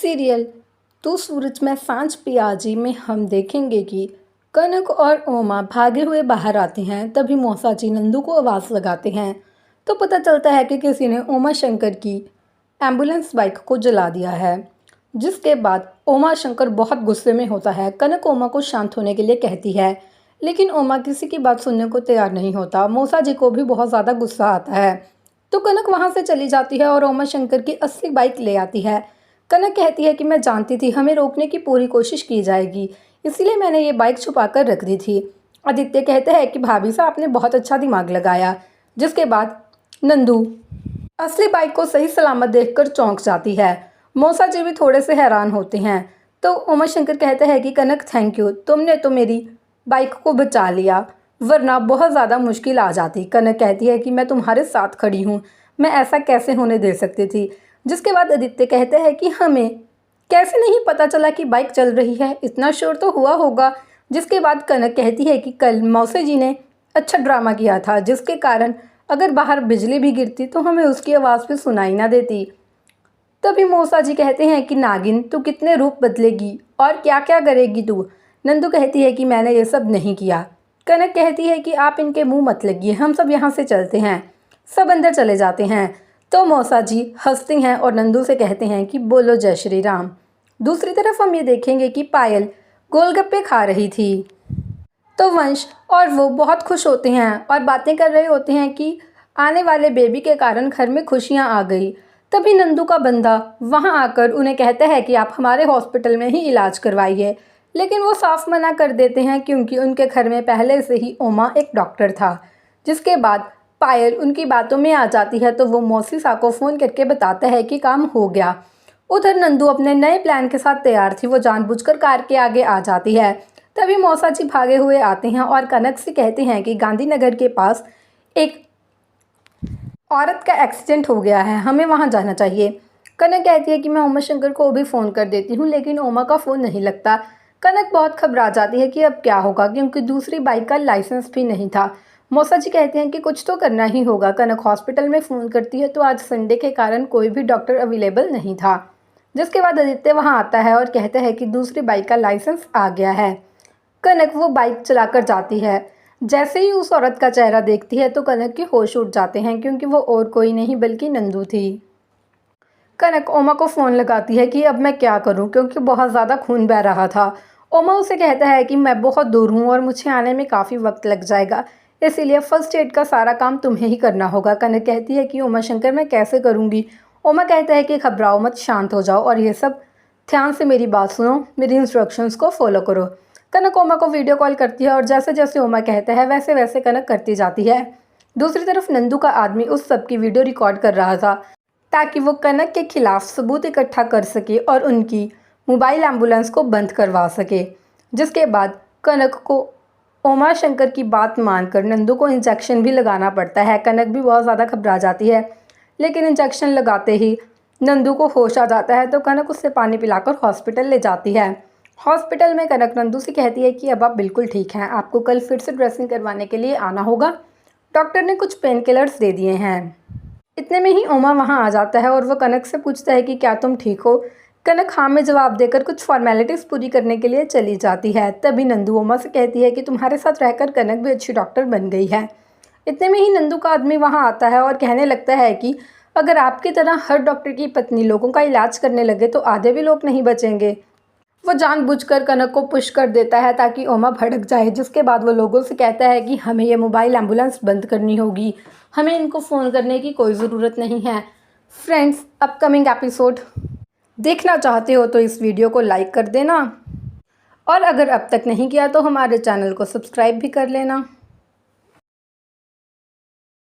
Serial तू सूरज में सांझ पियाजी में हम देखेंगे कि कनक और ओमा भागे हुए बाहर आते हैं। तभी मौसा जी नंदू को आवाज़ लगाते हैं तो पता चलता है कि किसी ने ओमा शंकर की एम्बुलेंस बाइक को जला दिया है। जिसके बाद ओमा शंकर बहुत गुस्से में होता है। कनक ओमा को शांत होने के लिए कहती है, लेकिन ओमा किसी की बात सुनने को तैयार नहीं होता। मौसा जी को भी बहुत ज़्यादा गुस्सा आता है तो कनक वहाँ से चली जाती है और ओमा शंकर की असली बाइक ले आती है। कनक कहती है कि मैं जानती थी हमें रोकने की पूरी कोशिश की जाएगी, इसीलिए मैंने ये बाइक छुपा कर रख दी थी। आदित्य कहते हैं कि भाभी साहब आपने बहुत अच्छा दिमाग लगाया। जिसके बाद नंदू असली बाइक को सही सलामत देखकर चौंक जाती है। मौसा जी भी थोड़े से हैरान होते हैं तो उमा शंकर कहते हैं कि कनक थैंक यू, तुमने तो मेरी बाइक को बचा लिया, वरना बहुत ज़्यादा मुश्किल आ जाती। कनक कहती है कि मैं तुम्हारे साथ खड़ी हूँ, मैं ऐसा कैसे होने दे सकती थी। जिसके बाद आदित्य कहते हैं कि हमें कैसे नहीं पता चला कि बाइक चल रही है, इतना शोर तो हुआ होगा। जिसके बाद कनक कहती है कि कल मौसी जी ने अच्छा ड्रामा किया था, जिसके कारण अगर बाहर बिजली भी गिरती तो हमें उसकी आवाज़ भी सुनाई ना देती। तभी मौसा जी कहते हैं कि नागिन तू कितने रूप बदलेगी और क्या क्या करेगी तू। नंदू कहती है कि मैंने ये सब नहीं किया। कनक कहती है कि आप इनके मुंह मत लगिए, हम सब यहाँ से चलते हैं। सब अंदर चले जाते हैं तो मौसा जी हंसते हैं और नंदू से कहते हैं कि बोलो जय श्री राम। दूसरी तरफ हम ये देखेंगे कि पायल गोलगप्पे खा रही थी तो वंश और वो बहुत खुश होते हैं और बातें कर रहे होते हैं कि आने वाले बेबी के कारण घर में खुशियां आ गई। तभी नंदू का बंदा वहां आकर उन्हें कहता है कि आप हमारे हॉस्पिटल में ही इलाज करवाइए, लेकिन वो साफ मना कर देते हैं क्योंकि उनके घर में पहले से ही ओमा एक डॉक्टर था। जिसके बाद पायल उनकी बातों में आ जाती है तो वो मौसी सा को फ़ोन करके बताता है कि काम हो गया। उधर नंदू अपने नए प्लान के साथ तैयार थी, वो जानबूझकर कार के आगे आ जाती है। तभी मौसा जी भागे हुए आते हैं और कनक से कहते हैं कि गांधीनगर के पास एक औरत का एक्सीडेंट हो गया है, हमें वहां जाना चाहिए। कनक कहती है कि मैं उमा शंकर को भी फ़ोन कर देती हूँ, लेकिन ओमा का फ़ोन नहीं लगता। कनक बहुत घबरा जाती है कि अब क्या होगा, क्योंकि दूसरी बाइक का लाइसेंस भी नहीं था। मौसा जी कहते हैं कि कुछ तो करना ही होगा। कनक हॉस्पिटल में फ़ोन करती है तो आज संडे के कारण कोई भी डॉक्टर अवेलेबल नहीं था। जिसके बाद आदित्य वहाँ आता है और कहता है कि दूसरी बाइक का लाइसेंस आ गया है। कनक वो बाइक चलाकर जाती है। जैसे ही उस औरत का चेहरा देखती है तो कनक के होश उड़ जाते हैं, क्योंकि वो और कोई नहीं बल्कि नंदू थी। कनक ओमा को फ़ोन लगाती है कि अब मैं क्या करूं, क्योंकि बहुत ज़्यादा खून बह रहा था। ओमा उसे कहता है कि मैं बहुत दूर हूं और मुझे आने में काफ़ी वक्त लग जाएगा, इसीलिए फ़र्स्ट एड का सारा काम तुम्हें ही करना होगा। कनक कहती है कि ओमा शंकर मैं कैसे करूँगी। ओमा कहता है कि घबराओ मत, शांत हो जाओ और ये सब ध्यान से मेरी बात सुनो, मेरी इंस्ट्रक्शंस को फॉलो करो। कनक ओमा को वीडियो कॉल करती है और जैसे जैसे ओमा कहता है वैसे वैसे कनक करती जाती है। दूसरी तरफ नंदू का आदमी उस सब की वीडियो रिकॉर्ड कर रहा था ताकि वो कनक के खिलाफ सबूत इकट्ठा कर सके और उनकी मोबाइल एम्बुलेंस को बंद करवा सके। जिसके बाद कनक को ओमा शंकर की बात मानकर नंदू को इंजेक्शन भी लगाना पड़ता है। कनक भी बहुत ज़्यादा घबरा जाती है, लेकिन इंजेक्शन लगाते ही नंदू को होश आ जाता है तो कनक उससे पानी पिलाकर हॉस्पिटल ले जाती है। हॉस्पिटल में कनक नंदू से कहती है कि अब आप बिल्कुल ठीक हैं, आपको कल फिर से ड्रेसिंग करवाने के लिए आना होगा, डॉक्टर ने कुछ पेन किलर्स दे दिए हैं। इतने में ही ओमा वहां आ जाता है और वो कनक से पूछता है कि क्या तुम ठीक हो। कनक हाँ में जवाब देकर कुछ फॉर्मेलिटीज़ पूरी करने के लिए चली जाती है। तभी नंदू ओमा से कहती है कि तुम्हारे साथ रहकर कनक भी अच्छी डॉक्टर बन गई है। इतने में ही नंदू का आदमी वहां आता है और कहने लगता है कि अगर आपकी तरह हर डॉक्टर की पत्नी लोगों का इलाज करने लगे तो आधे भी लोग नहीं बचेंगे। वो जानबूझकर कनक को पुश कर देता है ताकि ओमा भड़क जाए। जिसके बाद वो लोगों से कहता है कि हमें ये मोबाइल एम्बुलेंस बंद करनी होगी, हमें इनको फ़ोन करने की कोई ज़रूरत नहीं है। फ्रेंड्स, अपकमिंग एपिसोड देखना चाहते हो तो इस वीडियो को लाइक कर देना और अगर अब तक नहीं किया तो हमारे चैनल को सब्सक्राइब भी कर लेना।